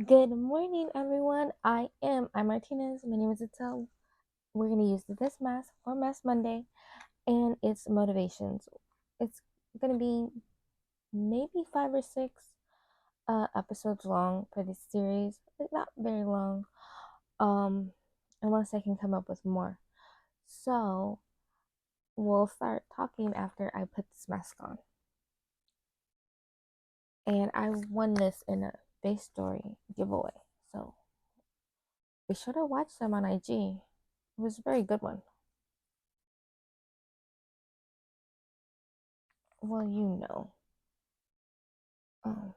Good morning, everyone. I'm Martinez. My name is Itzell. We're gonna use this mask for Mask Monday, and it's motivations. It's gonna be maybe 5 or 6 episodes long for this series. It's not very long, um, unless I can come up with more. So we'll start talking after I put this mask on. And I won this in a FaceTory giveaway. So be sure to watch them on IG. It was a very good one. Well, um,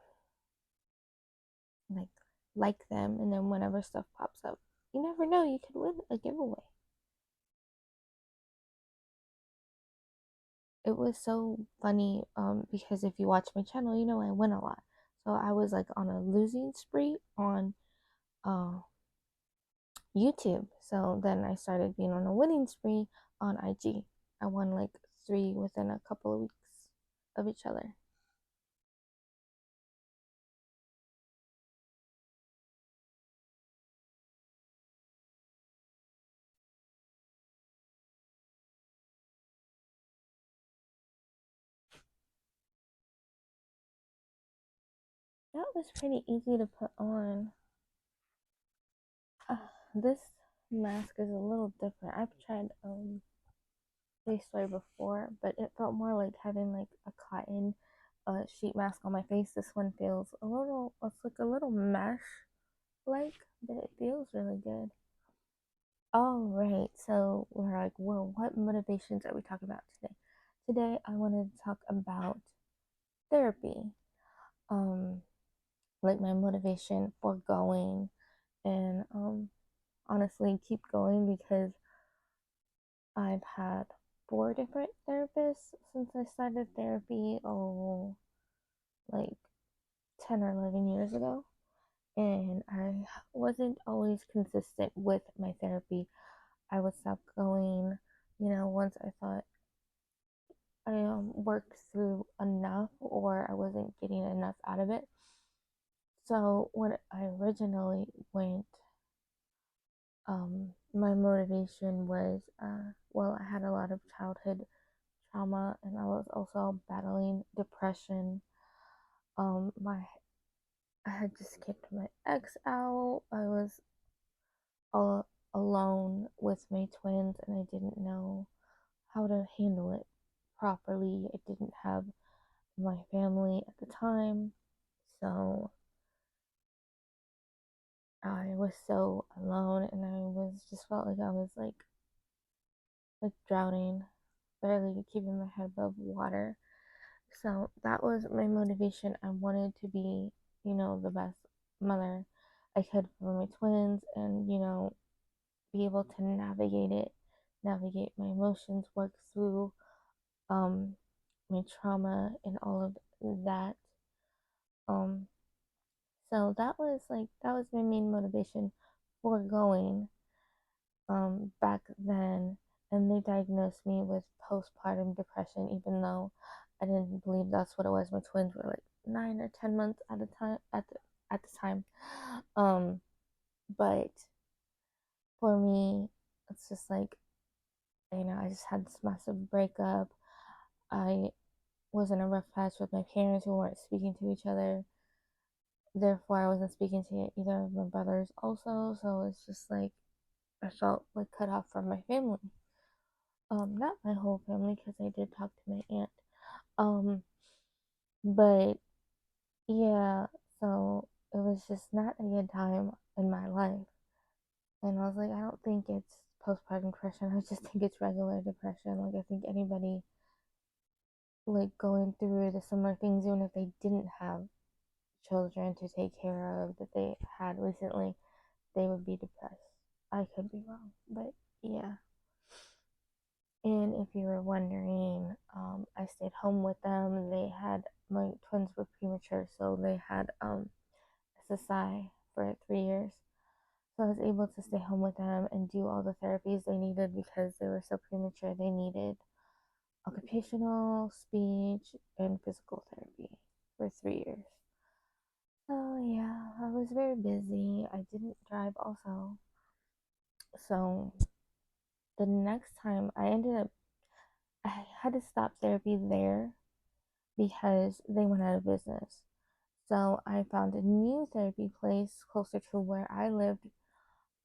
like them, and then whenever stuff pops up, you never know, you could win a giveaway. It was so funny, because if you watch my channel, I win a lot. So I was like on a losing spree on uh YouTube. So then I started being on a winning spree on IG. I won like 3 within a couple of weeks of each other. That was pretty easy to put on. This mask is a little different. I've tried FaceTory before, but it felt more like having like a cotton sheet mask on my face. This one feels it's like a little mesh like, but it feels really good. All right, so we're like, well, what motivations are we talking about today? Today, I wanted to talk about therapy. Um, like my motivation for going and honestly keep going because I've had 4 different therapists since I started therapy, like 10 or 11 years ago. And I wasn't always consistent with my therapy. I would stop going, once I thought I worked through enough or I wasn't getting enough out of it. So when I originally went, my motivation was, well, I had a lot of childhood trauma and I was also battling depression. My I had just kicked my ex out. I was all alone with my twins and I didn't know how to handle it properly. I didn't have my family at the time. So I was so alone and I was just felt like I was like drowning, barely keeping my head above water. So that was my motivation. I wanted to be, the best mother I could for my twins and, be able to navigate my emotions, work through um my trauma and all of that. Um so that was my main motivation for going back then, and they diagnosed me with postpartum depression even though I didn't believe that's what it was. My twins were like 9 or 10 months at a time at the time. Um but for me it's just like, I just had this massive breakup. I was in a rough patch with my parents who weren't speaking to each other. Therefore, I wasn't speaking to either of my brothers also. So it's just like I felt like cut off from my family. Not my whole family because I did talk to my aunt. Um, but yeah, so it was just not a good time in my life. And I was like, I don't think it's postpartum depression. I just think it's regular depression. Like I think anybody like going through the similar things, even if they didn't have children to take care of that they had recently, they would be depressed. I could be wrong, but yeah. And if you were wondering, I stayed home with them. My twins were premature, so they had SSI for 3 years. So I was able to stay home with them and do all the therapies they needed because they were so premature. They needed occupational, speech, and physical therapy for 3 years. So yeah, I was very busy. I didn't drive also. So the next time I had to stop therapy there because they went out of business. So I found a new therapy place closer to where I lived.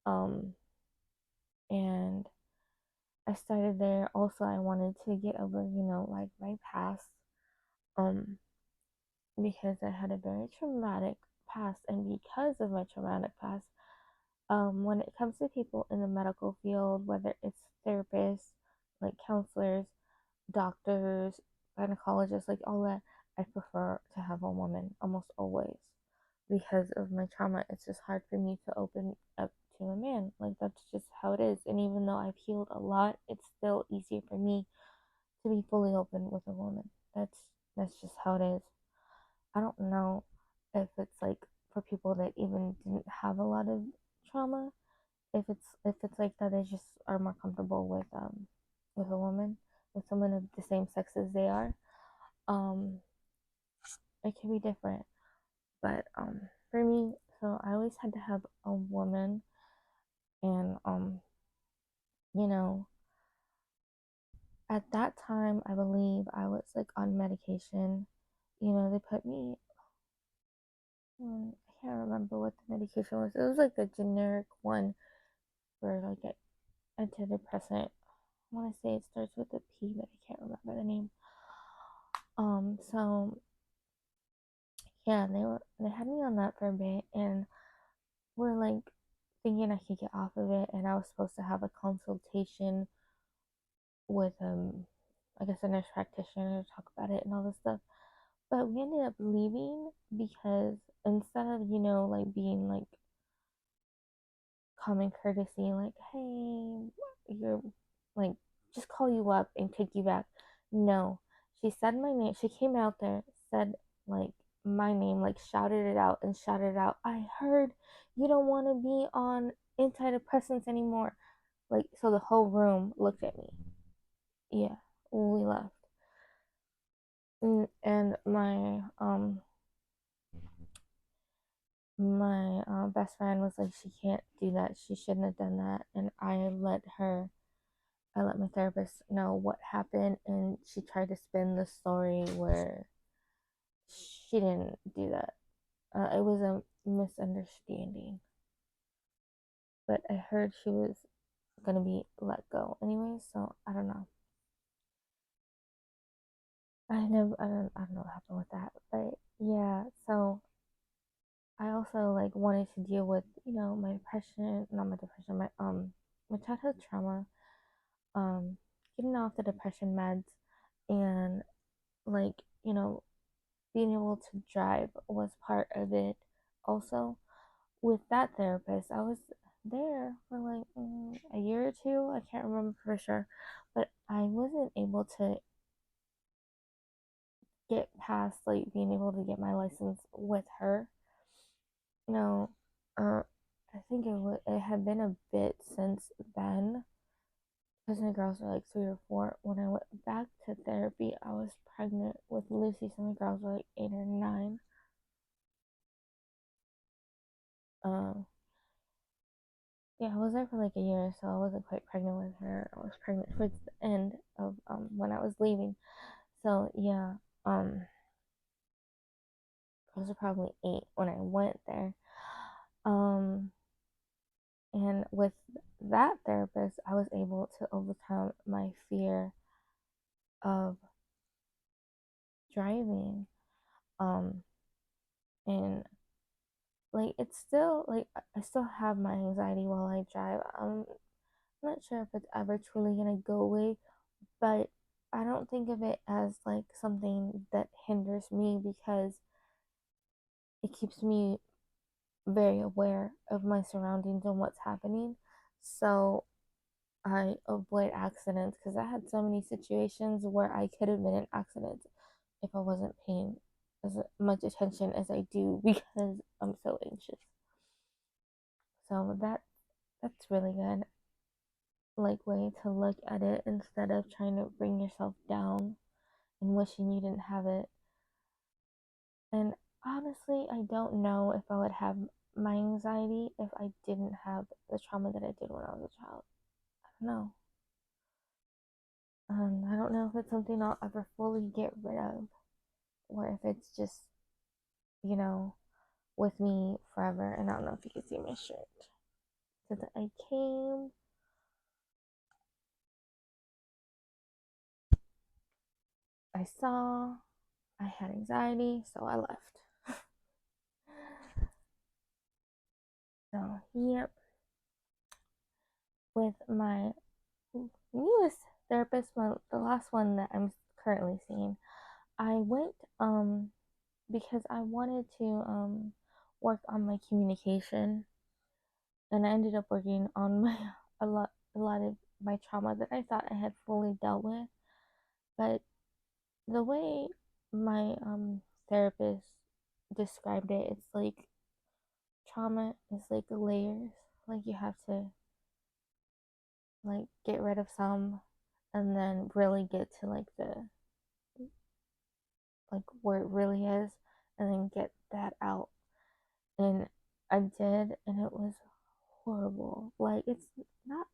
Um, and I started there. Also, I wanted to get over, like my past. Um, because I had a very traumatic past, and because of my traumatic past, when it comes to people in the medical field, whether it's therapists, like counselors, doctors, gynecologists, like all that, I prefer to have a woman almost always because of my trauma. It's just hard for me to open up to a man. Like that's just how it is. And even though I've healed a lot, it's still easier for me to be fully open with a woman. That's just how it is. I don't know if it's like for people that even didn't have a lot of trauma, if it's like that they just are more comfortable with a woman, with someone of the same sex as they are. Um it can be different. But for me, so I always had to have a woman, and you know, at that time I believe I was like on medication. They put me I can't remember what the medication was. It was like the generic one for like an antidepressant. I want to say it starts with a P, but I can't remember the name. So yeah, they had me on that for a bit, and we're like thinking I could get off of it, and I was supposed to have a consultation with I guess a nurse practitioner to talk about it and all this stuff. But we ended up leaving because instead of like being like common courtesy, like, hey, you're like, just call you up and take you back. No, she said my name. She came out there, said like my name, like shouted it out and shouted it out. I heard you don't want to be on antidepressants anymore. Like, so the whole room looked at me. Yeah, we left. And my best friend was like, she can't do that. She shouldn't have done that. And I let my therapist know what happened, and she tried to spin the story where she didn't do that. It was a misunderstanding, but I heard she was gonna be let go anyway. So I don't know. I don't know what happened with that, but yeah. So I also like wanted to deal with my depression, not my depression, my childhood trauma, um, getting off the depression meds, and like being able to drive was part of it also. With that therapist, I was there for like a year or two. I can't remember for sure, but I wasn't able to get past like being able to get my license with her. You know, uh, I think it had been a bit since then because my girls were like 3 or 4. When I went back to therapy, I was pregnant with Lucy, so my girls were like 8 or 9. Um, Yeah, I was there for like a year, so I wasn't quite pregnant with her. I was pregnant towards the end of when I was leaving. So yeah, I was probably 8 when I went there. Um, and with that therapist, I was able to overcome my fear of driving. Um, and like it's still like I still have my anxiety while I drive. I'm not sure if it's ever truly gonna go away, but I don't think of it as like something that hinders me because it keeps me very aware of my surroundings and what's happening. So I avoid accidents because I had so many situations where I could have been in accidents if I wasn't paying as much attention as I do because I'm so anxious. So that's really good like way to look at it instead of trying to bring yourself down and wishing you didn't have it. And honestly, I don't know if I would have my anxiety if I didn't have the trauma that I did when I was a child. I don't know. I don't know if it's something I'll ever fully get rid of, or if it's just, you know, with me forever. And I don't know if you can see my shirt. So that I came, I saw, I had anxiety, so I left. So, yep, with my newest therapist, the last one that I'm currently seeing, I went because I wanted to work on my communication, and I ended up working on my a lot of my trauma that I thought I had fully dealt with. But the way my therapist described it, it's like trauma is like layers. Like you have to like get rid of some and then really get to like the like where it really is and then get that out. And I did, and it was horrible. Like it's not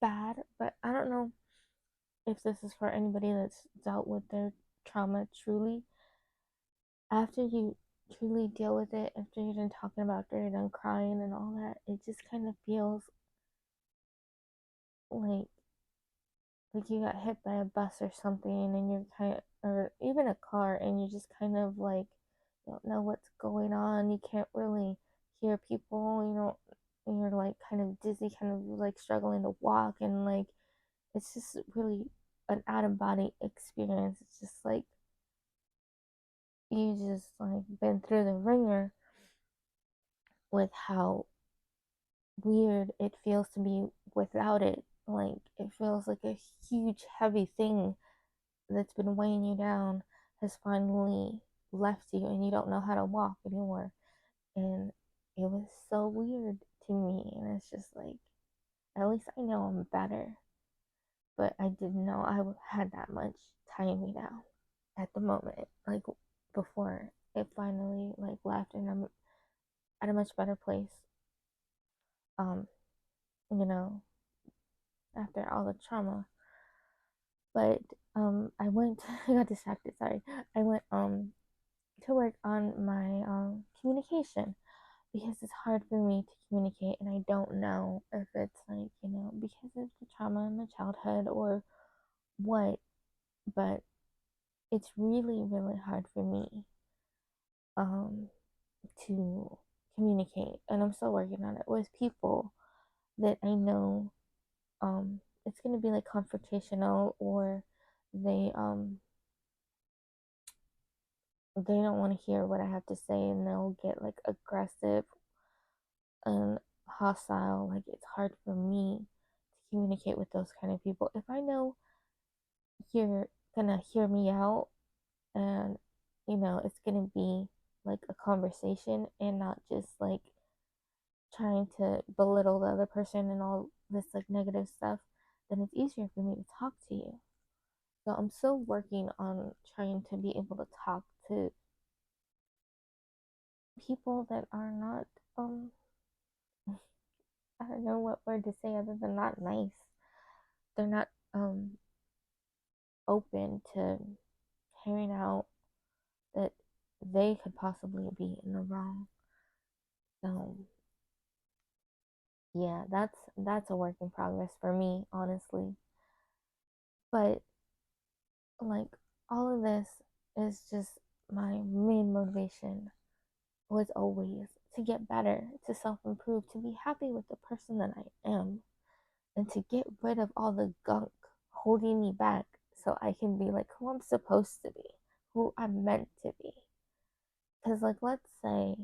bad, but I don't know if this is for anybody that's dealt with their trauma truly. After you truly deal with it, after you're done talking about it, you're done crying and all that, it just kind of feels like you got hit by a bus or something, and you're kind of, or even a car, and you're just kind of like you don't know what's going on. You can't really hear people. You know, and you're like kind of dizzy, kind of like struggling to walk, and like it's just really an out of body experience. It's just like you just like been through the ringer with how weird it feels to be without it. Like it feels like a huge heavy thing that's been weighing you down has finally left you and you don't know how to walk anymore. And it was so weird to me. And it's just like, at least I know I'm better. But I didn't know I had that much tying me down at the moment. Like before it finally like left and I'm at a much better place. Um, you know, after all the trauma. But I went I got distracted, sorry. I went to work on my communication because it's hard for me to communicate and I don't know if it's like, because of the trauma in my childhood or what, but it's really, really hard for me um, to communicate. And I'm still working on it with people that I know it's going to be like confrontational or they they don't want to hear what I have to say and they'll get like aggressive and hostile. Like it's hard for me to communicate with those kind of people. If I know you're gonna hear me out and it's gonna be like a conversation and not just like trying to belittle the other person and all this like negative stuff, then it's easier for me to talk to you. So I'm still working on trying to be able to talk to people that are not I don't know what word to say other than not nice. They're not open to hearing out that they could possibly be in the wrong. So yeah, that's a work in progress for me, honestly. But like all of this is just my main motivation was always to get better, to self improve, to be happy with the person that I am, and to get rid of all the gunk holding me back so I can be like who I'm supposed to be, who I'm meant to be. Because, like, let's say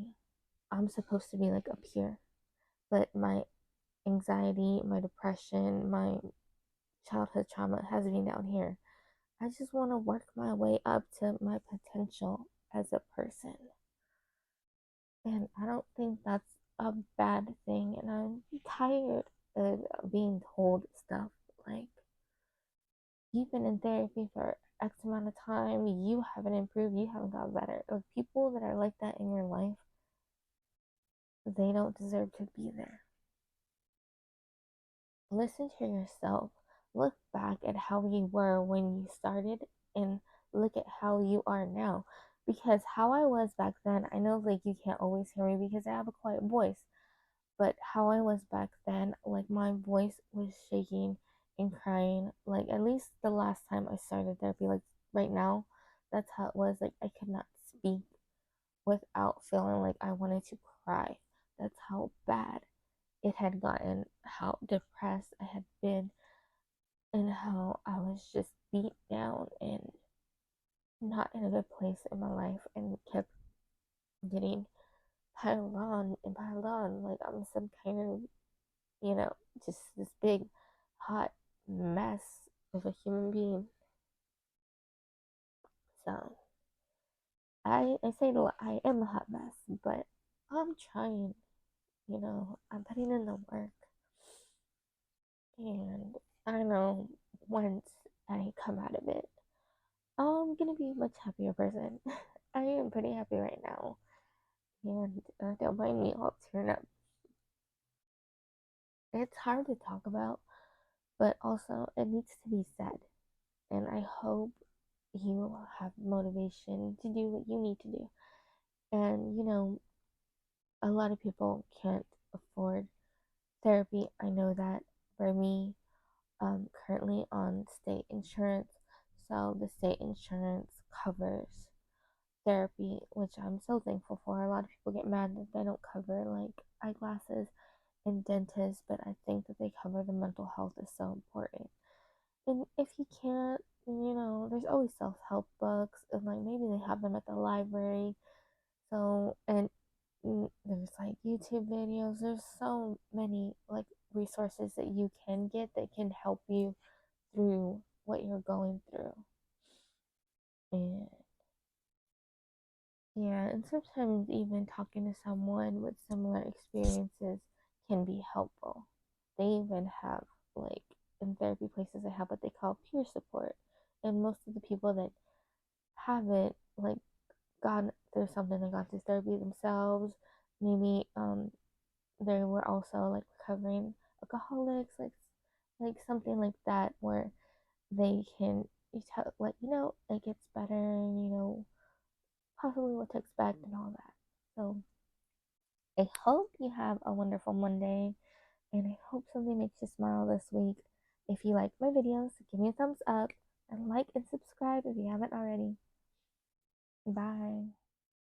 I'm supposed to be like up here, but my anxiety, my depression, my childhood trauma has me down here. I just want to work my way up to my potential as a person. And I don't think that's a bad thing. And I'm tired of being told stuff like, you've been in therapy for X amount of time, you haven't improved, you haven't got better. Like people that are like that in your life, they don't deserve to be there. Listen to yourself. Look back at how you were when you started and look at how you are now. Because how I was back then, I know like you can't always hear me because I have a quiet voice, but how I was back then, like my voice was shaking and crying. Like at least the last time I started therapy, like right now, that's how it was. Like I could not speak without feeling like I wanted to cry. That's how bad it had gotten, how depressed I had been, and how I was just beat down and not in a good place in my life and kept getting piled on and piled on like I'm some kind of, you know, just this big hot mess of a human being. So I say that I am a hot mess, but I'm trying, you know, I'm putting in the work. And I know once I come out of it, I'm gonna be a much happier person. I am pretty happy right now. And don't mind me, I'll turn up. It's hard to talk about, but also it needs to be said. And I hope you have motivation to do what you need to do. And, you know, a lot of people can't afford therapy. I know that for me, currently on state insurance. So the state insurance covers therapy, which I'm so thankful for. A lot of people get mad that they don't cover like eyeglasses and dentists, but I think that they cover the mental health is so important. And if you can't, you know, there's always self help books, and like maybe they have them at the library. So, and there's like YouTube videos, there's so many like resources that you can get that can help you through what you're going through. And yeah, and sometimes even talking to someone with similar experiences can be helpful. They even have like in therapy places they have what they call peer support. And most of the people that haven't like gone through something, they got through therapy themselves, maybe they were also like recovering alcoholics, like something like that where they can you tell like, you know, it gets better and you know possibly what to expect and all that. So I hope you have a wonderful Monday and I hope something makes you smile this week. If you like my videos, give me a thumbs up and like and subscribe if you haven't already. Bye.